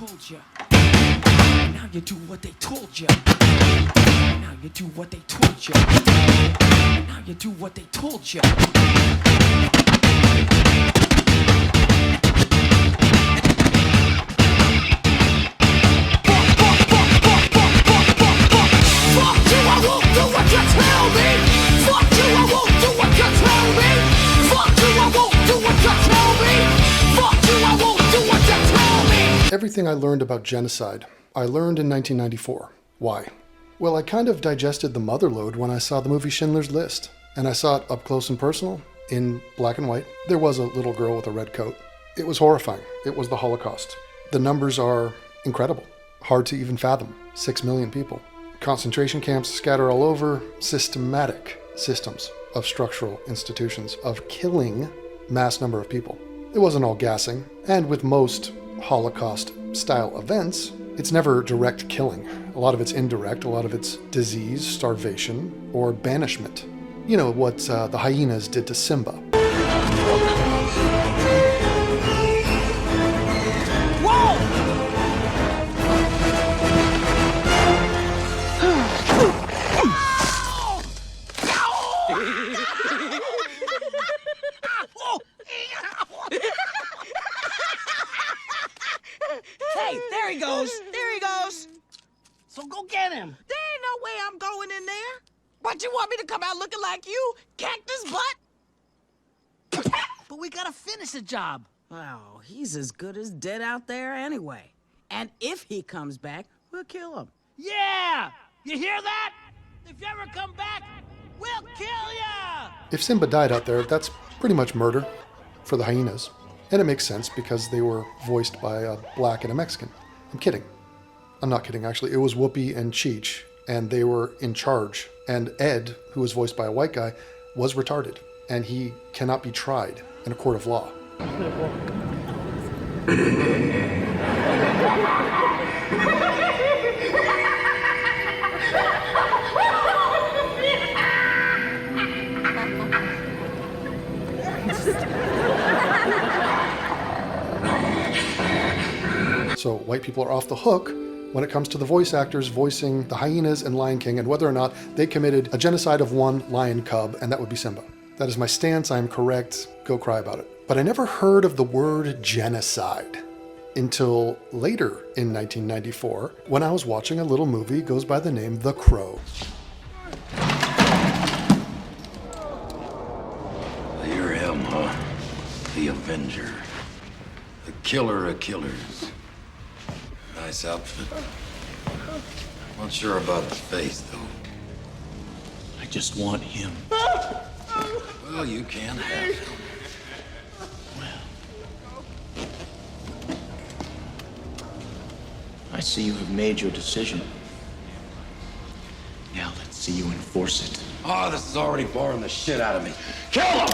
told you. Now you do what they told you. Now you do what they told you. Now you do what they told you. Everything I learned about genocide, I learned in 1994. Why? Well, I kind of digested the motherlode when I saw the movie Schindler's List, and I saw it up close and personal, in black and white. There was a little girl with a red coat. It was horrifying. It was the Holocaust. The numbers are incredible. Hard to even fathom. 6 million people. Concentration camps scattered all over. Systematic systems of structural institutions of killing mass number of people. It wasn't all gassing, and with most Holocaust-style events, it's never direct killing. A lot of it's indirect, a lot of it's disease, starvation, or banishment. You know what the hyenas did to Simba. Whoa! Hey, there he goes. There he goes. So go get him. There ain't no way I'm going in there. But you want me to come out looking like you? Cactus butt? But we gotta finish the job. Oh, he's as good as dead out there anyway. And if he comes back, we'll kill him. Yeah! You hear that? If you ever come back, we'll kill ya! If Simba died out there, that's pretty much murder for the hyenas. And it makes sense because they were voiced by a black and a Mexican. I'm kidding. I'm not kidding, actually. It was Whoopi and Cheech, and they were in charge. And Ed, who was voiced by a white guy, was retarded, and he cannot be tried in a court of law. So white people are off the hook when it comes to the voice actors voicing the hyenas and Lion King and whether or not they committed a genocide of one lion cub, and that would be Simba. That is my stance. I am correct. Go cry about it. But I never heard of the word genocide until later in 1994 when I was watching a little movie goes by the name The Crow. You're him, huh? The Avenger. The killer of killers. Nice outfit. Not sure about the face, though. I just want him. Well, you can have him. I see you have made your decision. Now let's see you enforce it. Oh, this is already boring the shit out of me. Kill him!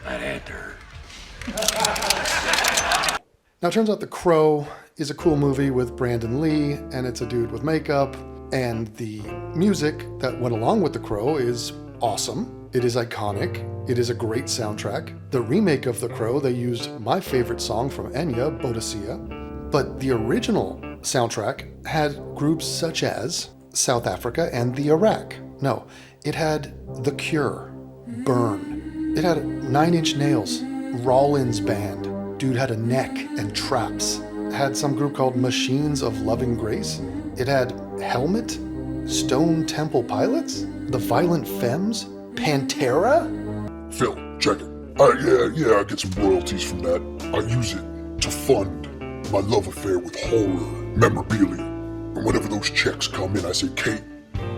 That had to hurt. Now, it turns out The Crow is a cool movie with Brandon Lee, and it's a dude with makeup, and the music that went along with The Crow is awesome. It is iconic. It is a great soundtrack. The remake of The Crow, they used my favorite song from Enya, Bodicea, but the original soundtrack had groups such as South Africa and the Iraq. No, it had The Cure, Burn. It had 9 Inch Nails, Rollins Band. Dude had a neck and traps. It had some group called Machines of Loving Grace. It had Helmet, Stone Temple Pilots, The Violent Femmes, Pantera. Phil, check it. Yeah, I get some royalties from that. I use it to fund my love affair with horror memorabilia. And whenever those checks come in, I say, Kate,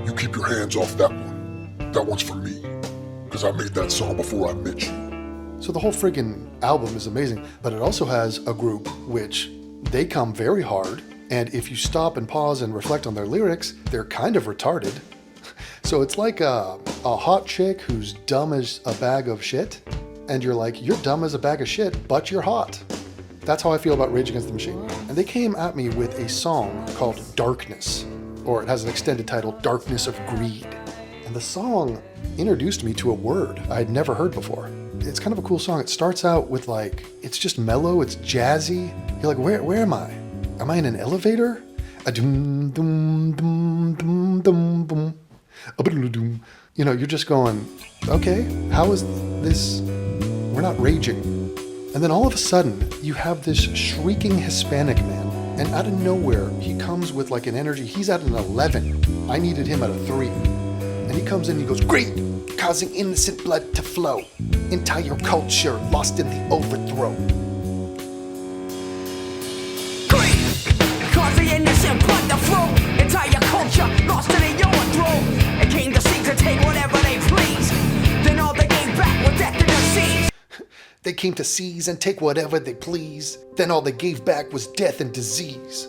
you keep your hands off that one. That one's for me. Because I made that song before I met you. So the whole friggin' album is amazing, but it also has a group which they come very hard, and if you stop and pause and reflect on their lyrics, they're kind of retarded. So it's like a hot chick who's dumb as a bag of shit, and you're like, you're dumb as a bag of shit, but you're hot. That's how I feel about Rage Against the Machine. And they came at me with a song called Darkness, or it has an extended title, Darkness of Greed. And the song introduced me to a word I had never heard before. It's kind of a cool song. It starts out with like, it's just mellow, it's jazzy. You're like, where am I? Am I in an elevator? A doom, doom, doom, doom, doom, boom. A doom. You know, you're just going, okay, how is this? We're not raging. And then all of a sudden, you have this shrieking Hispanic man. And out of nowhere, he comes with like an energy. He's at an 11. I needed him at a 3. And he comes in and he goes, great, causing innocent blood to flow. Entire culture lost in the overthrow. Great, causing innocent blood to flow. Entire culture lost in the overthrow. It came to seek to take whatever they please. Then all they gave back was death and disease. They came to seize and take whatever they please. Then all they gave back was death and disease.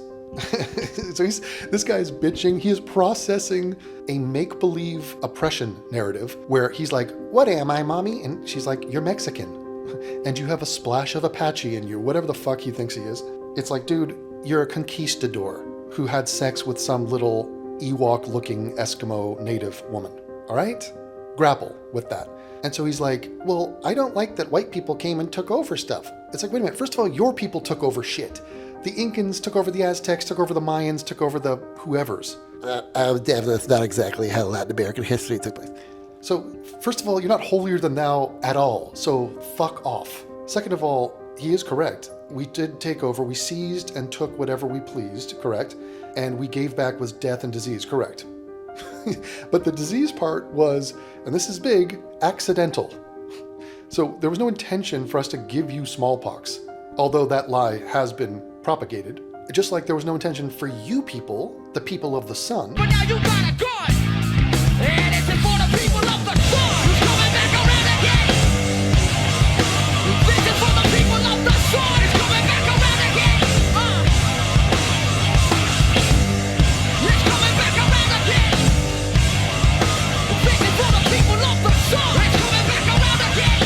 So this guy's bitching. He is processing a make-believe oppression narrative where he's like, what am I, mommy? And she's like, you're Mexican. And you have a splash of Apache in you, whatever the fuck he thinks he is. It's like, dude, you're a conquistador who had sex with some little Ewok-looking Eskimo native woman. All right? Grapple with that. And so he's like, well, I don't like that white people came and took over stuff. It's like, wait a minute. First of all, your people took over shit. The Incans took over the Aztecs, took over the Mayans, took over the whoever's. That's not exactly how Latin American history took place. So, first of all, you're not holier than thou at all. So, fuck off. Second of all, he is correct. We did take over. We seized and took whatever we pleased, correct? And we gave back was death and disease, correct? But the disease part was, and this is big, accidental. So there was no intention for us to give you smallpox, although that lie has been propagated. Just like there was no intention for you people, the people of the sun. But now you got a gun, and it's for the people of the sun. Who's coming back around again? This is for the people of the sun. It's coming back around again. It's coming back around again. This is for the people of the sun. It's coming back around again.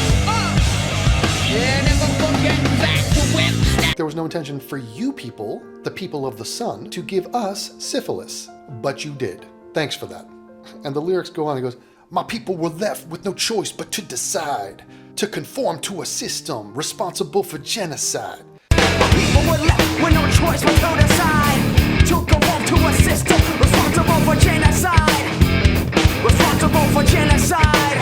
Yeah, never forget back to when. There was no intention for you people, the people of the sun, to give us syphilis, but you did. Thanks for that. And the lyrics go on, he goes, my people were left with no choice but to decide, to conform to a system responsible for genocide. People were left with no choice but to decide, to conform to a system responsible for genocide. Responsible for genocide.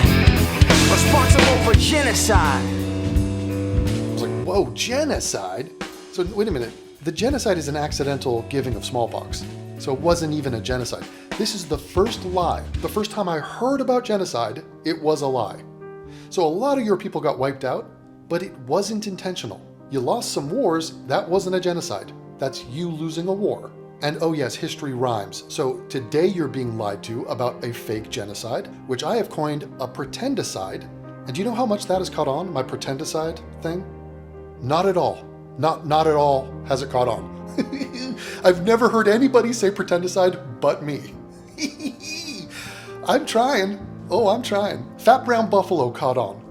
Responsible for genocide. I was like, whoa, genocide? So wait a minute, the genocide is an accidental giving of smallpox. So it wasn't even a genocide. This is the first lie. The first time I heard about genocide, it was a lie. So a lot of your people got wiped out, but it wasn't intentional. You lost some wars, that wasn't a genocide. That's you losing a war. And oh yes, history rhymes. So today you're being lied to about a fake genocide, which I have coined a pretendicide. And do you know how much that has caught on, my pretendicide thing? Not at all. Not at all has it caught on. I've never heard anybody say pretendicide but me. I'm trying. Oh, I'm trying. Fat Brown Buffalo caught on.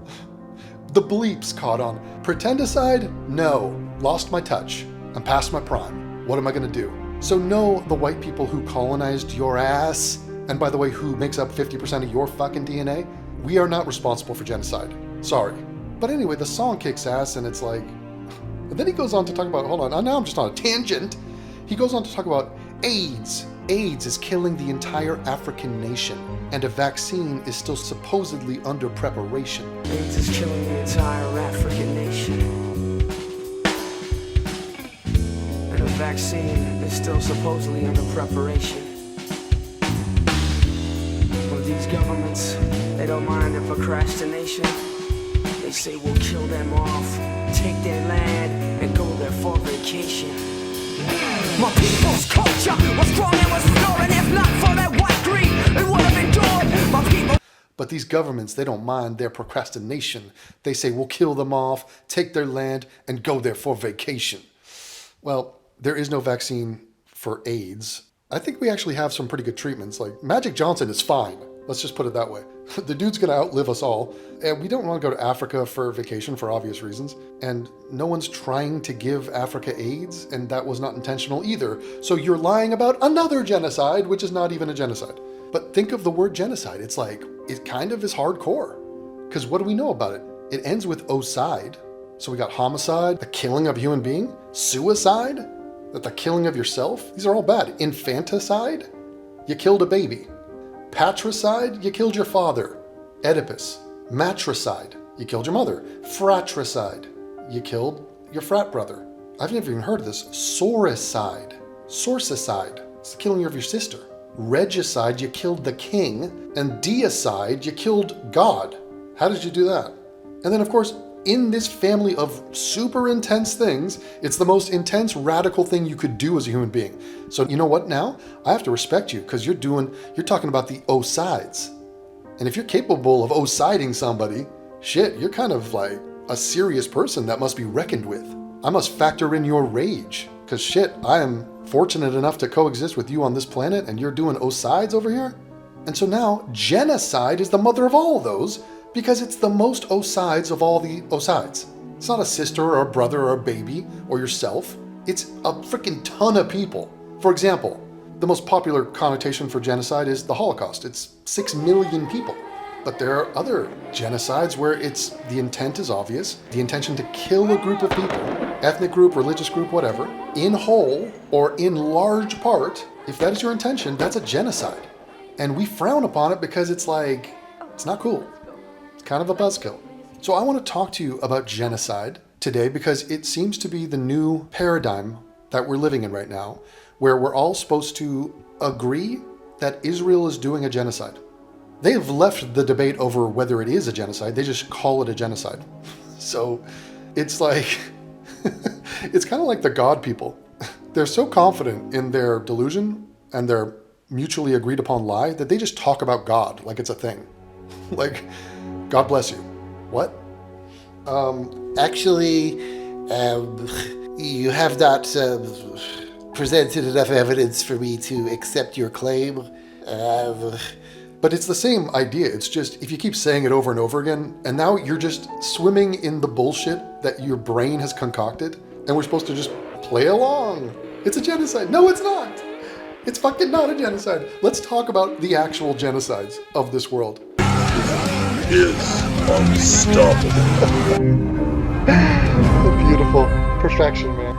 The bleeps caught on. Pretendicide? No. Lost my touch. I'm past my prime. What am I going to do? So no, the white people who colonized your ass, and by the way, who makes up 50% of your fucking DNA, we are not responsible for genocide. Sorry. But anyway, the song kicks ass and it's like... And then he goes on to talk about, hold on, now I'm just on a tangent. He goes on to talk about AIDS. AIDS is killing the entire African nation, and a vaccine is still supposedly under preparation. AIDS is killing the entire African nation. And a vaccine is still supposedly under preparation. Well, these governments, they don't mind their procrastination. They say we'll kill them off, take their land, and go there for vacation. My people's culture was strong and was pure, and if not for that white greed, it would have endured. My people. But these governments, they don't mind their procrastination. They say we'll kill them off, take their land, and go there for vacation. Well, there is no vaccine for AIDS. I think we actually have some pretty good treatments. Like Magic Johnson is fine. Let's just put it that way. The dude's gonna outlive us all. And we don't want to go to Africa for vacation for obvious reasons. And no one's trying to give Africa AIDS, and that was not intentional either. So you're lying about another genocide, which is not even a genocide. But think of the word genocide. It's like, it kind of is hardcore. Because what do we know about it? It ends with ocide. So we got homicide, the killing of a human being, suicide, the killing of yourself. These are all bad. Infanticide, you killed a baby. Patricide, you killed your father. Oedipus. Matricide, you killed your mother. Fratricide, you killed your frat brother. I've never even heard of this. Soricide. Sorcicide, it's the killing of your sister. Regicide, you killed the king. And deicide, you killed God. How did you do that? And then, of course, in this family of super intense things, it's the most intense, radical thing you could do as a human being. So you know what now? I have to respect you because you're talking about the O-sides. And if you're capable of O-siding somebody, shit, you're kind of like a serious person that must be reckoned with. I must factor in your rage because shit, I am fortunate enough to coexist with you on this planet and you're doing O-sides over here? And so now genocide is the mother of all of those because it's the most O-sides of all the O-sides. It's not a sister or a brother or a baby or yourself. It's a freaking ton of people. For example, the most popular connotation for genocide is the Holocaust. It's 6 million people. But there are other genocides where the intent is obvious. The intention to kill a group of people, ethnic group, religious group, whatever, in whole or in large part. If that is your intention, that's a genocide. And we frown upon it because it's like, it's not cool. It's kind of a buzzkill. So I want to talk to you about genocide today because it seems to be the new paradigm that we're living in right now, where we're all supposed to agree that Israel is doing a genocide. They have left the debate over whether it is a genocide. They just call it a genocide. So it's like, it's kind of like the God people. They're so confident in their delusion and their mutually agreed upon lie that they just talk about God like it's a thing. Like, God bless you. What? Actually, you have not presented enough evidence for me to accept your claim. But it's the same idea. It's just, if you keep saying it over and over again, and now you're just swimming in the bullshit that your brain has concocted, and we're supposed to just play along. It's a genocide. No, it's not. It's fucking not a genocide. Let's talk about the actual genocides of this world. Is unstoppable. Beautiful. Perfection, man.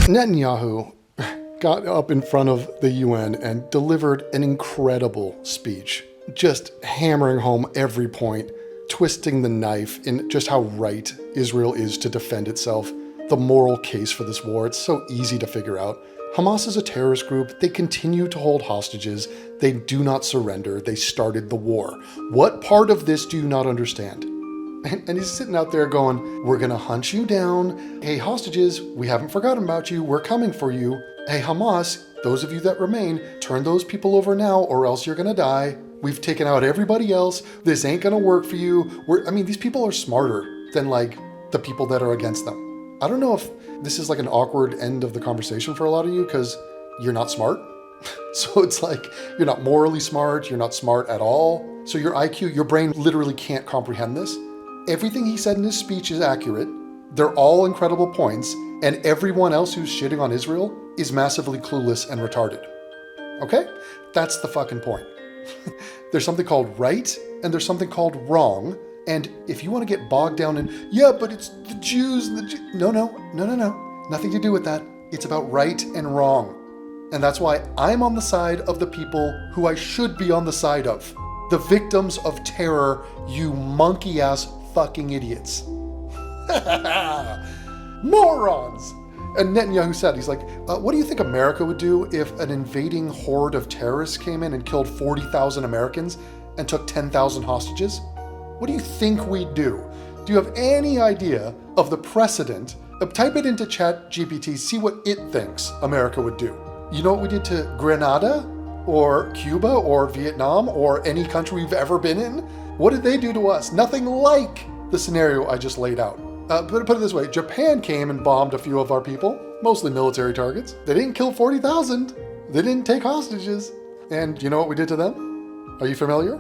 Netanyahu got up in front of the UN and delivered an incredible speech, just hammering home every point, twisting the knife in just how right Israel is to defend itself, the moral case for this war. It's so easy to figure out. Hamas is a terrorist group. They continue to hold hostages. They do not surrender. They started the war. What part of this do you not understand? And he's sitting out there going, we're going to hunt you down. Hey, hostages, we haven't forgotten about you. We're coming for you. Hey, Hamas, those of you that remain, turn those people over now or else you're going to die. We've taken out everybody else. This ain't going to work for you. These people are smarter than like the people that are against them. I don't know if this is like an awkward end of the conversation for a lot of you because you're not smart. So it's like you're not morally smart. You're not smart at all. So your IQ, your brain literally can't comprehend this. Everything he said in his speech is accurate. They're all incredible points. And everyone else who's shitting on Israel is massively clueless and retarded. Okay? That's the fucking point. There's something called right and there's something called wrong. And if you want to get bogged down in, yeah, but it's the Jews and the Jews. No. Nothing to do with that. It's about right and wrong. And that's why I'm on the side of the people who I should be on the side of. The victims of terror, you monkey-ass fucking idiots. Morons! And Netanyahu said, he's like, what do you think America would do if an invading horde of terrorists came in and killed 40,000 Americans and took 10,000 hostages? What do you think we'd do? Do you have any idea of the precedent? Type it into ChatGPT, see what it thinks America would do. You know what we did to Grenada or Cuba or Vietnam or any country we've ever been in? What did they do to us? Nothing like the scenario I just laid out. Put it this way, Japan came and bombed a few of our people, mostly military targets. They didn't kill 40,000. They didn't take hostages. And you know what we did to them? Are you familiar?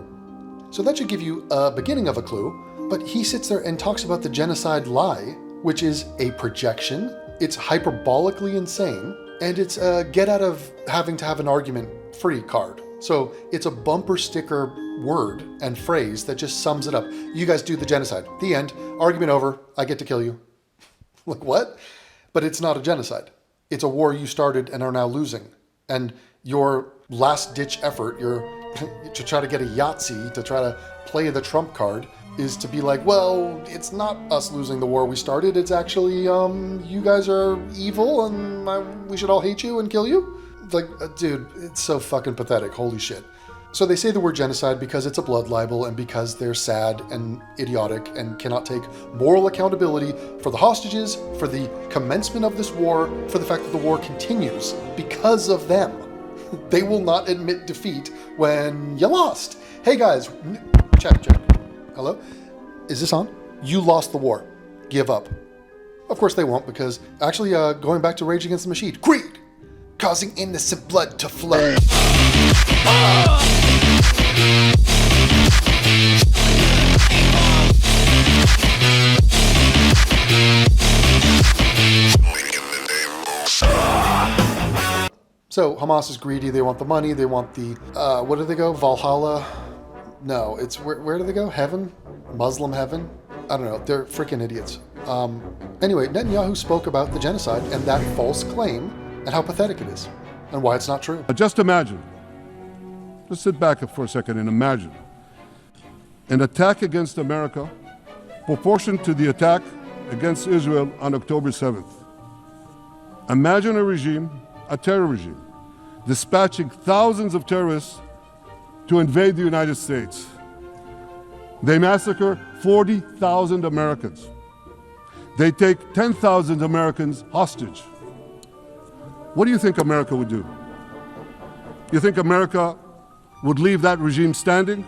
So that should give you a beginning of a clue, but he sits there and talks about the genocide lie, which is a projection, it's hyperbolically insane, and it's a get out of having to have an argument free card. So it's a bumper sticker word and phrase that just sums it up. You guys do the genocide. The end. Argument over. I get to kill you. Like what? But it's not a genocide. It's a war you started and are now losing. And your last ditch effort, to try to get a Yahtzee, to try to play the trump card, is to be like, well, it's not us losing the war we started. It's actually, you guys are evil and we should all hate you and kill you. Like, dude, it's so fucking pathetic. Holy shit. So they say the word genocide because it's a blood libel and because they're sad and idiotic and cannot take moral accountability for the hostages, for the commencement of this war, for the fact that the war continues because of them. They will not admit defeat when you lost. Hey guys, check. Hello? Is this on? You lost the war. Give up. Of course they won't, because actually going back to Rage Against the Machine, greed, causing innocent blood to flow. So Hamas is greedy, they want the money, they want the, what do they go, Valhalla? No, it's, where do they go? Heaven? Muslim heaven? I don't know, they're freaking idiots. Anyway, Netanyahu spoke about the genocide and that false claim and how pathetic it is and why it's not true. Just imagine, just sit back for a second and imagine an attack against America proportioned to the attack against Israel on October 7th. Imagine a regime, a terror regime, dispatching thousands of terrorists to invade the United States. They massacre 40,000 Americans. They take 10,000 Americans hostage. What do you think America would do? You think America would leave that regime standing?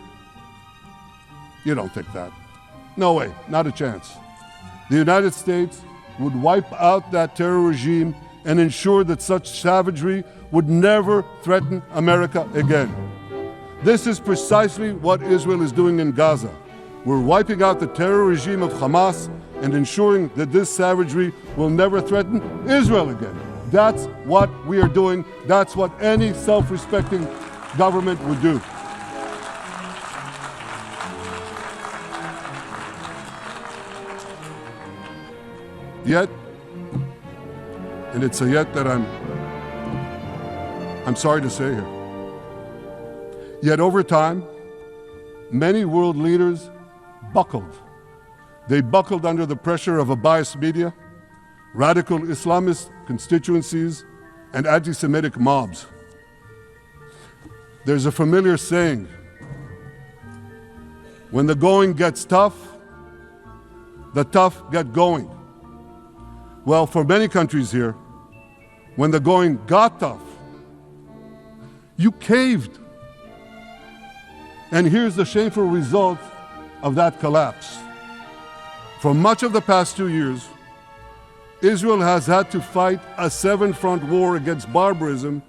You don't think that. No way, not a chance. The United States would wipe out that terror regime and ensure that such savagery would never threaten America again. This is precisely what Israel is doing in Gaza. We're wiping out the terror regime of Hamas and ensuring that this savagery will never threaten Israel again. That's what we are doing. That's what any self-respecting government would do. Yet, and it's a yet that I'm sorry to say here, yet over time, many world leaders buckled. They buckled under the pressure of a biased media, radical Islamist constituencies, and anti-Semitic mobs. There's a familiar saying, when the going gets tough, the tough get going. Well, for many countries here, when the going got tough, you caved. And here's the shameful result of that collapse. For much of the past 2 years, Israel has had to fight a seven-front war against barbarism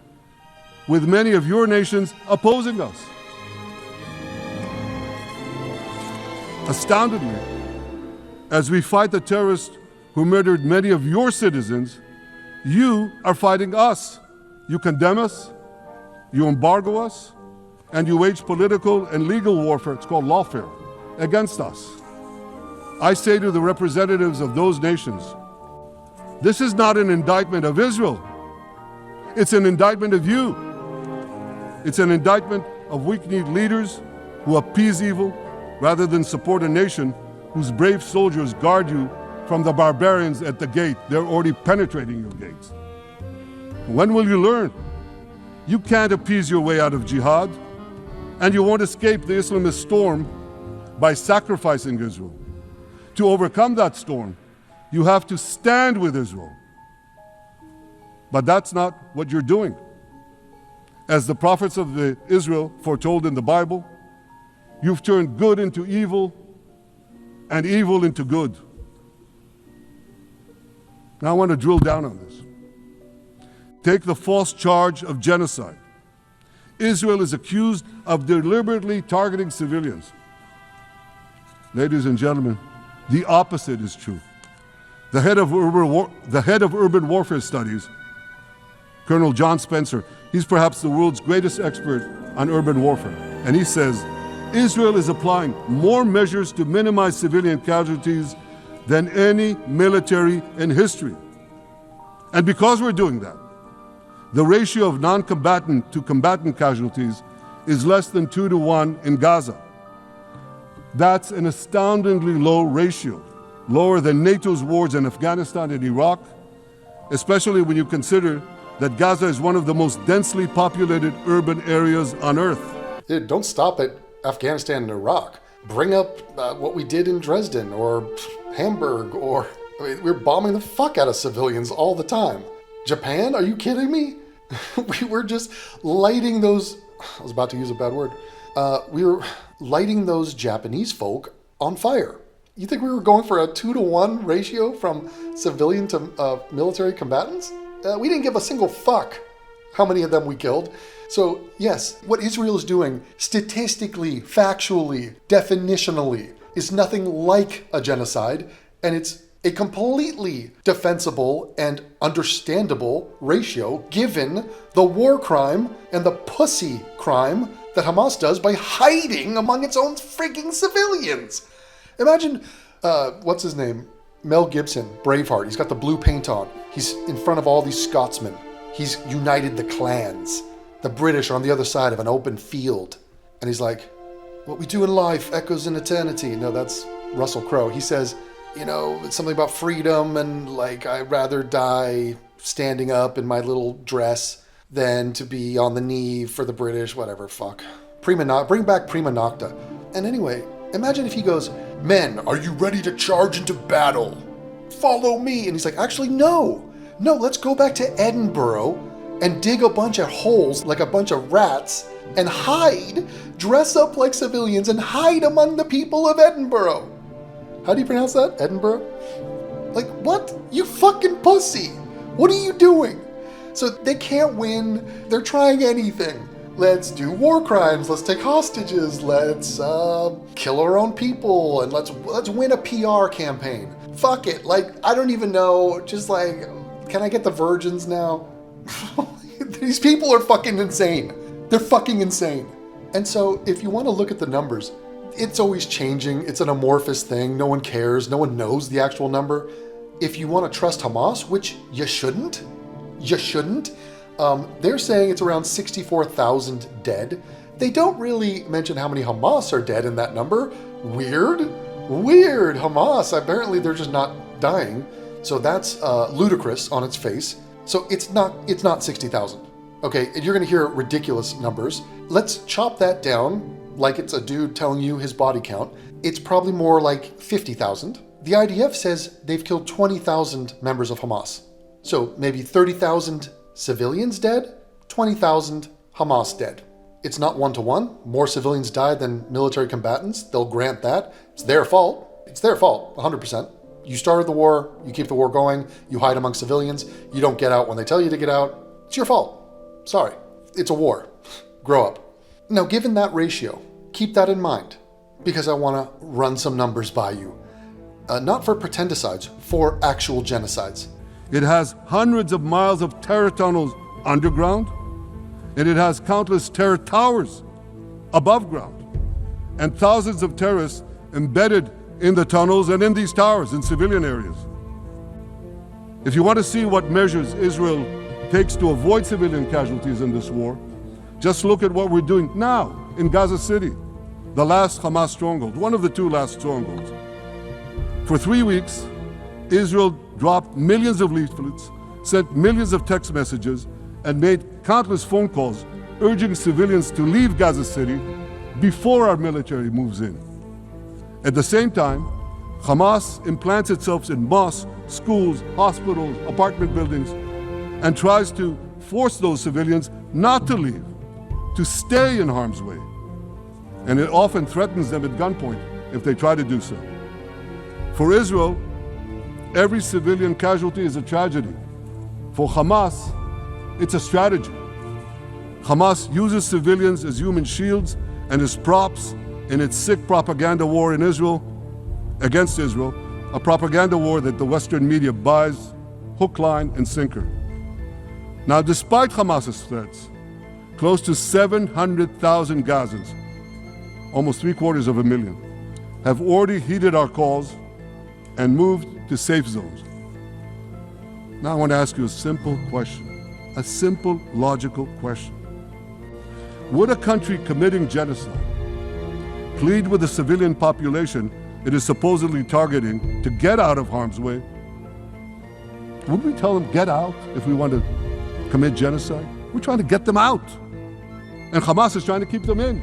with many of your nations opposing us. Astoundingly, as we fight the terrorists who murdered many of your citizens, you are fighting us. You condemn us, you embargo us, and you wage political and legal warfare, it's called lawfare, against us. I say to the representatives of those nations, this is not an indictment of Israel. It's an indictment of you. It's an indictment of weak-kneed leaders who appease evil rather than support a nation whose brave soldiers guard you from the barbarians at the gate. They're already penetrating your gates. When will you learn? You can't appease your way out of jihad, and you won't escape the Islamist storm by sacrificing Israel. To overcome that storm, you have to stand with Israel. But that's not what you're doing. As the prophets of Israel foretold in the Bible, you've turned good into evil and evil into good. Now I want to drill down on this. Take the false charge of genocide. Israel is accused of deliberately targeting civilians. Ladies and gentlemen, the opposite is true. The head of urban warfare studies, Colonel John Spencer, he's perhaps the world's greatest expert on urban warfare. And he says, Israel is applying more measures to minimize civilian casualties than any military in history. And because we're doing that, the ratio of non-combatant to combatant casualties is less than 2 to 1 in Gaza. That's an astoundingly low ratio, lower than NATO's wars in Afghanistan and Iraq, especially when you consider that Gaza is one of the most densely populated urban areas on Earth. Dude, don't stop at Afghanistan and Iraq. Bring up what we did in Dresden or Hamburg, or we're bombing the fuck out of civilians all the time. Japan? Are you kidding me? We were just lighting those, I was about to use a bad word. We were lighting those Japanese folk on fire. You think we were going for a 2 to 1 ratio from civilian to military combatants? We didn't give a single fuck how many of them we killed. So yes, what Israel is doing statistically, factually, definitionally is nothing like a genocide, and it's a completely defensible and understandable ratio given the war crime and the pussy crime that Hamas does by hiding among its own freaking civilians. Imagine, what's his name? Mel Gibson, Braveheart. He's got the blue paint on. He's in front of all these Scotsmen. He's united the clans. The British are on the other side of an open field. And he's like, what we do in life echoes in eternity. No, that's Russell Crowe. He says, you know, it's something about freedom and like, I'd rather die standing up in my little dress than to be on the knee for the British, whatever, fuck. Bring back Prima Nocta. And anyway, imagine if he goes, men, are you ready to charge into battle? Follow me. And he's like, actually, no, let's go back to Edinburgh and dig a bunch of holes like a bunch of rats and hide, dress up like civilians and hide among the people of Edinburgh. How do you pronounce that? Edinburgh? Like, what? You fucking pussy. What are you doing? So they can't win. They're trying anything. Let's do war crimes. Let's take hostages. Let's kill our own people. And let's win a PR campaign. Fuck it. Like, I don't even know. Just like, can I get the virgins now? These people are fucking insane. They're fucking insane. And so if you want to look at the numbers, it's always changing. It's an amorphous thing. No one cares. No one knows the actual number. If you want to trust Hamas, which you shouldn't, they're saying it's around 64,000 dead. They don't really mention how many Hamas are dead in that number. Weird. Hamas, apparently they're just not dying. So that's ludicrous on its face. So it's not 60,000. Okay, and you're gonna hear ridiculous numbers. Let's chop that down like it's a dude telling you his body count. It's probably more like 50,000. The IDF says they've killed 20,000 members of Hamas. So maybe 30,000 civilians dead, 20,000 Hamas dead. It's not 1 to 1. More civilians died than military combatants. They'll grant that. It's their fault. 100%. You started the war, you keep the war going, you hide among civilians, you don't get out when they tell you to get out. It's your fault. Sorry. It's a war. Grow up. Now, given that ratio, keep that in mind, because I want to run some numbers by you. Not for pretendicides, for actual genocides. It has hundreds of miles of terror tunnels underground, and it has countless terror towers above ground, and thousands of terrorists embedded in the tunnels and in these towers in civilian areas. If you want to see what measures Israel takes to avoid civilian casualties in this war, just look at what we're doing now in Gaza City, the last Hamas stronghold, one of the 2 last strongholds. For 3 weeks, Israel dropped millions of leaflets, sent millions of text messages, and made countless phone calls urging civilians to leave Gaza City before our military moves in. At the same time, Hamas implants itself in mosques, schools, hospitals, apartment buildings, and tries to force those civilians not to leave, to stay in harm's way. And it often threatens them at gunpoint if they try to do so. For Israel, every civilian casualty is a tragedy. For Hamas, it's a strategy. Hamas uses civilians as human shields and as props in its sick propaganda war in Israel, against Israel, a propaganda war that the Western media buys hook, line, and sinker. Now, despite Hamas's threats, close to 700,000 Gazans, almost 750,000, have already heeded our calls and moved to safe zones. Now I want to ask you a simple question, a simple, logical question. Would a country committing genocide plead with the civilian population it is supposedly targeting to get out of harm's way? Would we tell them, get out, if we want to commit genocide? We're trying to get them out. And Hamas is trying to keep them in.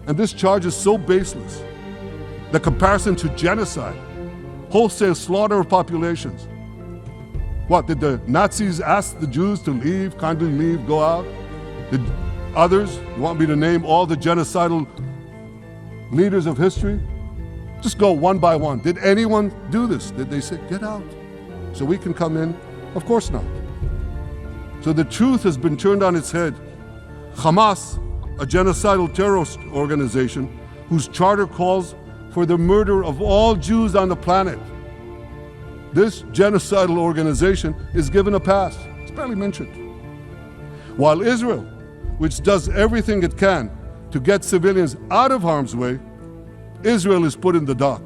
And this charge is so baseless. The comparison to genocide, wholesale slaughter of populations. What, did the Nazis ask the Jews to leave, kindly leave, go out? Did others, you want me to name all the genocidal leaders of history? Just go one by one. Did anyone do this? Did they say, get out so we can come in? Of course not. So the truth has been turned on its head. Hamas, a genocidal terrorist organization whose charter calls for the murder of all Jews on the planet. This genocidal organization is given a pass. It's barely mentioned. While Israel, which does everything it can to get civilians out of harm's way, Israel is put in the dock.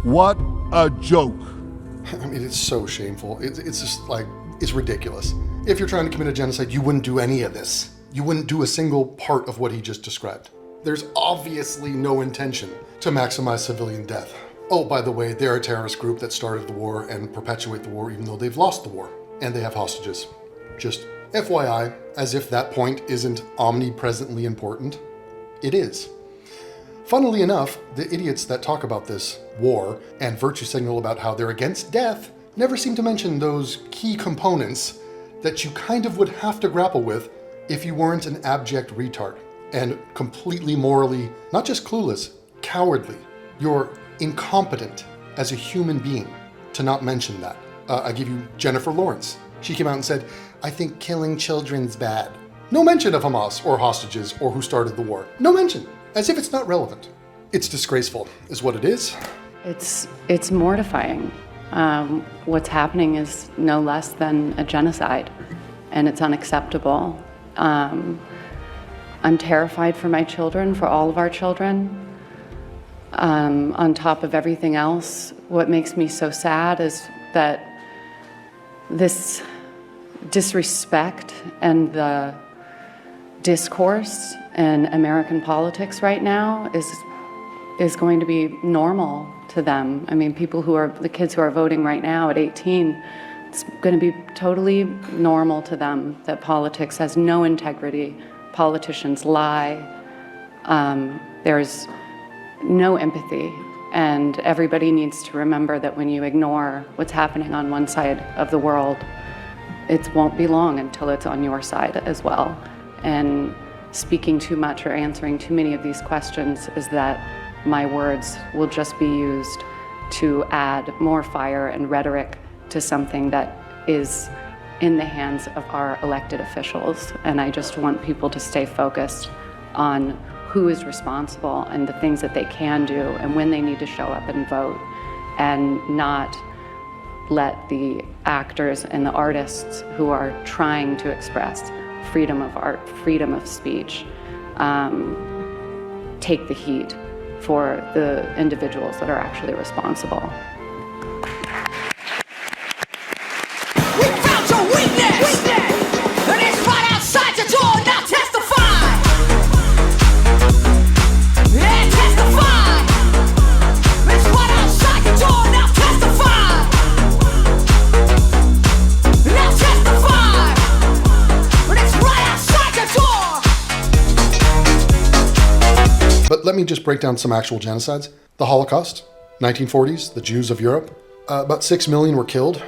What a joke. I mean, it's so shameful. It's just like, it's ridiculous. If you're trying to commit a genocide, you wouldn't do any of this. You wouldn't do a single part of what he just described. There's obviously no intention to maximize civilian death. Oh, by the way, they're a terrorist group that started the war and perpetuate the war even though they've lost the war. And they have hostages. Just FYI, as if that point isn't omnipresently important. It is. Funnily enough, the idiots that talk about this war and virtue signal about how they're against death never seem to mention those key components that you kind of would have to grapple with if you weren't an abject retard and completely morally, not just clueless, cowardly. You're incompetent as a human being to not mention that. I give you Jennifer Lawrence. She came out and said, I think killing children's bad. No mention of Hamas or hostages or who started the war. No mention, as if it's not relevant. It's disgraceful, is what it is. It's mortifying. What's happening is no less than a genocide, and it's unacceptable. I'm terrified for my children, for all of our children. On top of everything else, what makes me so sad is that this disrespect and the discourse in American politics right now is going to be normal to them. I mean, the kids who are voting right now at 18, it's going to be totally normal to them that politics has no integrity. Politicians lie. There's no empathy. And everybody needs to remember that when you ignore what's happening on one side of the world, it won't be long until it's on your side as well. And speaking too much or answering too many of these questions is that my words will just be used to add more fire and rhetoric to something that is in the hands of our elected officials. And I just want people to stay focused on who is responsible and the things that they can do and when they need to show up and vote, and not let the actors and the artists who are trying to express freedom of art, freedom of speech, take the heat for the individuals that are actually responsible. We found your weakness, and it's right outside your door. Now testify, yeah, testify. It's right outside your door now. But let me just break down some actual genocides. The Holocaust, 1940s, the Jews of Europe. About 6 million were killed,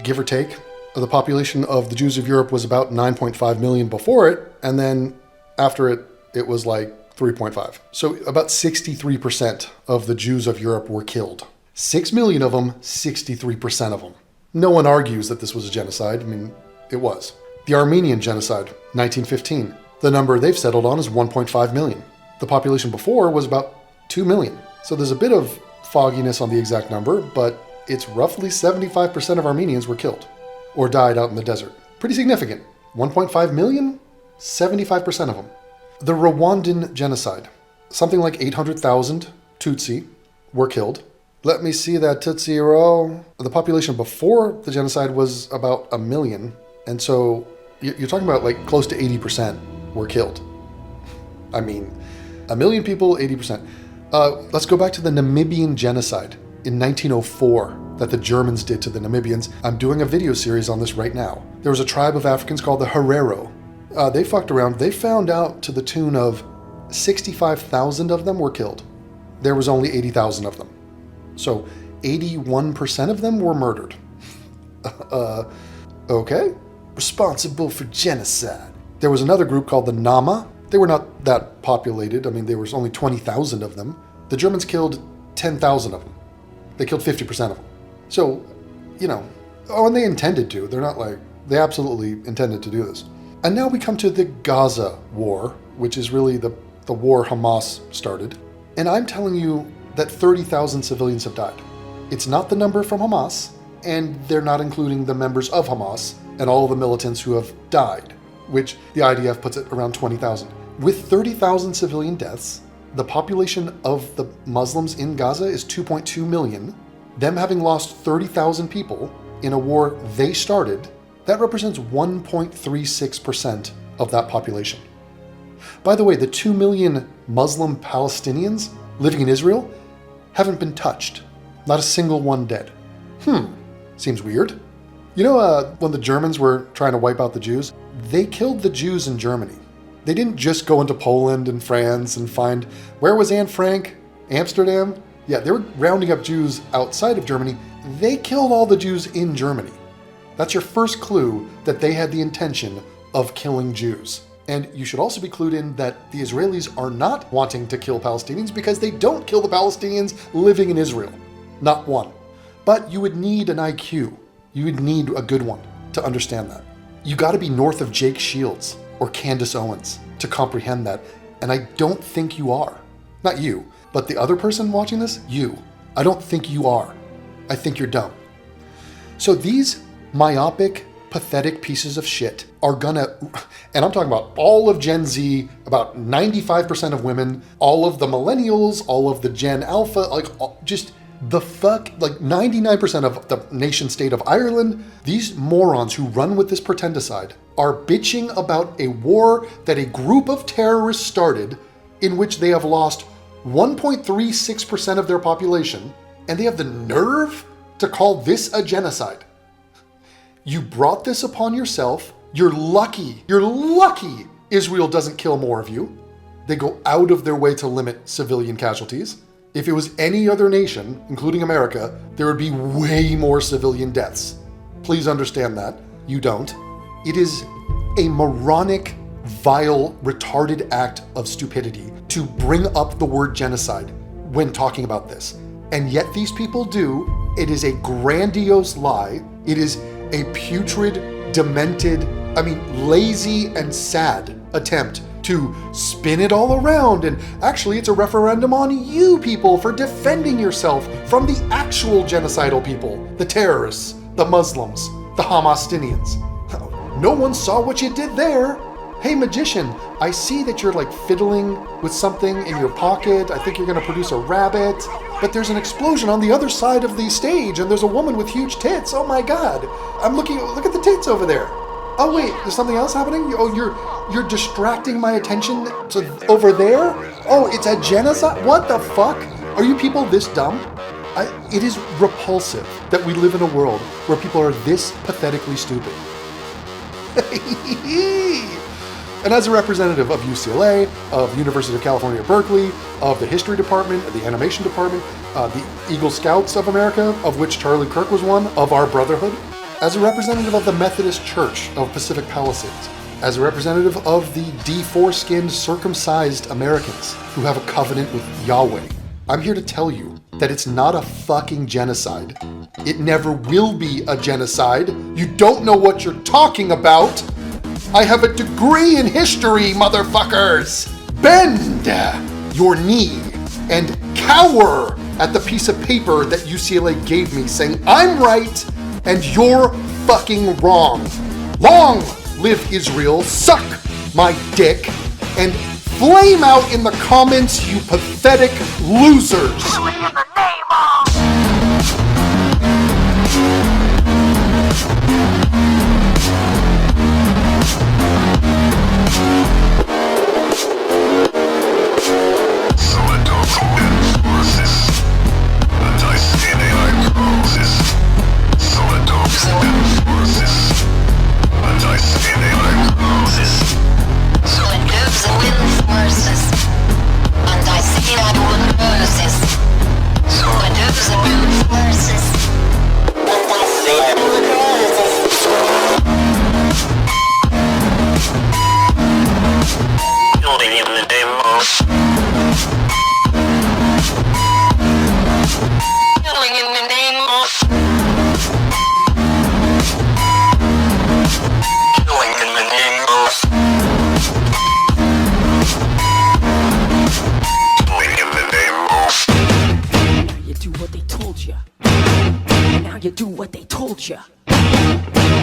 give or take. The population of the Jews of Europe was about 9.5 million before it, and then after it, it was like 3.5. So about 63% of the Jews of Europe were killed. 6 million of them, 63% of them. No one argues that this was a genocide. I mean, it was. The Armenian genocide, 1915. The number they've settled on is 1.5 million. The population before was about 2 million. So there's a bit of fogginess on the exact number, but it's roughly 75% of Armenians were killed or died out in the desert. Pretty significant. 1.5 million, 75% of them. The Rwandan genocide. Something like 800,000 Tutsi were killed. Let me see that Tootsie Roll. The population before the genocide was about 1 million. And so you're talking about like close to 80% were killed. I mean, 1 million people, 80%. Let's go back to the Namibian genocide in 1904 that the Germans did to the Namibians. I'm doing a video series on this right now. There was a tribe of Africans called the Herero. They fucked around. They found out to the tune of 65,000 of them were killed. There was only 80,000 of them. So 81% of them were murdered. Okay. Responsible for genocide. There was another group called the Nama. They were not that populated. I mean, there was only 20,000 of them. The Germans killed 10,000 of them. They killed 50% of them. So, you know, and they intended to. They're not like, they absolutely intended to do this. And now we come to the Gaza war, which is really the war Hamas started. And I'm telling you that 30,000 civilians have died. It's not the number from Hamas, and they're not including the members of Hamas and all the militants who have died, which the IDF puts it around 20,000. With 30,000 civilian deaths, the population of the Muslims in Gaza is 2.2 million. Them having lost 30,000 people in a war they started, that represents 1.36% of that population. By the way, the 2 million Muslim Palestinians living in Israel haven't been touched. Not a single one dead. Seems weird. You know, when the Germans were trying to wipe out the Jews, they killed the Jews in Germany. They didn't just go into Poland and France and find, where was Anne Frank? Amsterdam? Yeah, they were rounding up Jews outside of Germany. They killed all the Jews in Germany. That's your first clue that they had the intention of killing Jews. And you should also be clued in that the Israelis are not wanting to kill Palestinians because they don't kill the Palestinians living in Israel. Not one. But you would need an IQ. You would need a good one to understand that. You got to be north of Jake Shields or Candace Owens to comprehend that. And I don't think you are. Not you, but the other person watching this, you. I don't think you are. I think you're dumb. So these myopic, pathetic pieces of shit are gonna, and I'm talking about all of Gen Z, about 95% of women, all of the millennials, all of the Gen Alpha, like just the fuck, like 99% of the nation state of Ireland, these morons who run with this pretendicide are bitching about a war that a group of terrorists started in which they have lost 1.36% of their population, and they have the nerve to call this a genocide. You brought this upon yourself. You're lucky Israel doesn't kill more of you. They go out of their way to limit civilian casualties. If it was any other nation, including America, there would be way more civilian deaths. Please understand that. You don't. It is a moronic, vile, retarded act of stupidity to bring up the word genocide when talking about this. And yet these people do. It is a grandiose lie. It is a putrid, demented, lazy and sad attempt to spin it all around. And actually, it's a referendum on you people for defending yourself from the actual genocidal people, the terrorists, the Muslims, the Hamasinians. No one saw what you did there. Hey, magician, I see that you're like fiddling with something in your pocket. I think you're going to produce a rabbit. But there's an explosion on the other side of the stage, and there's a woman with huge tits. Oh my God. Look at the tits over there. Oh wait, there's something else happening? Oh, you're distracting my attention to over there? Oh, it's a genocide? What the fuck? Are you people this dumb? It is repulsive that we live in a world where people are this pathetically stupid. And as a representative of UCLA, of University of California, Berkeley, of the History Department, of the Animation Department, the Eagle Scouts of America, of which Charlie Kirk was one, of our brotherhood, as a representative of the Methodist Church of Pacific Palisades, as a representative of the de-foreskinned, circumcised Americans who have a covenant with Yahweh, I'm here to tell you that it's not a fucking genocide. It never will be a genocide. You don't know what you're talking about. I have a degree in history, motherfuckers! Bend your knee and cower at the piece of paper that UCLA gave me saying I'm right and you're fucking wrong. Long live Israel, suck my dick, and flame out in the comments, you pathetic losers! Now you do what they told you.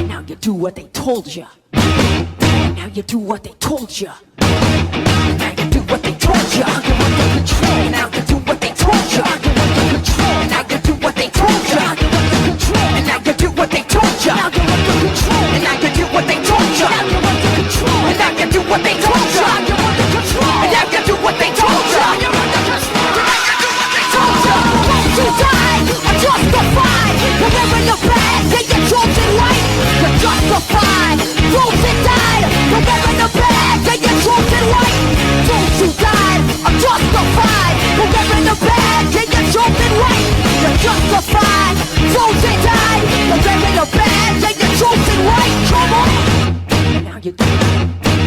Now you do what they told you. Now you do what they told you. Now you do what they told you. Now you do what they told you. Now you do what they told you. And now you do what they told you. And now you do what they told you. And now you do what they told you. And now you do what they told you. To die, are justified. Wherever you're bad, then you're chosen right. You're justified. Those that died, wherever you're bad, then you're chosen right. Those who died are justified. Wherever you're bad, then you're chosen right. You're justified. Those that died, wherever you're bad, then you're chosen right. Come on. Now you do.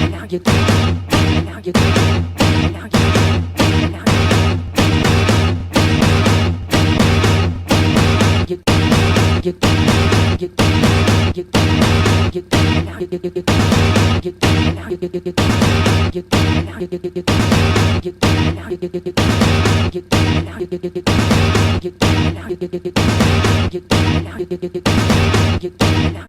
Now you do. Now you do. Now you do. You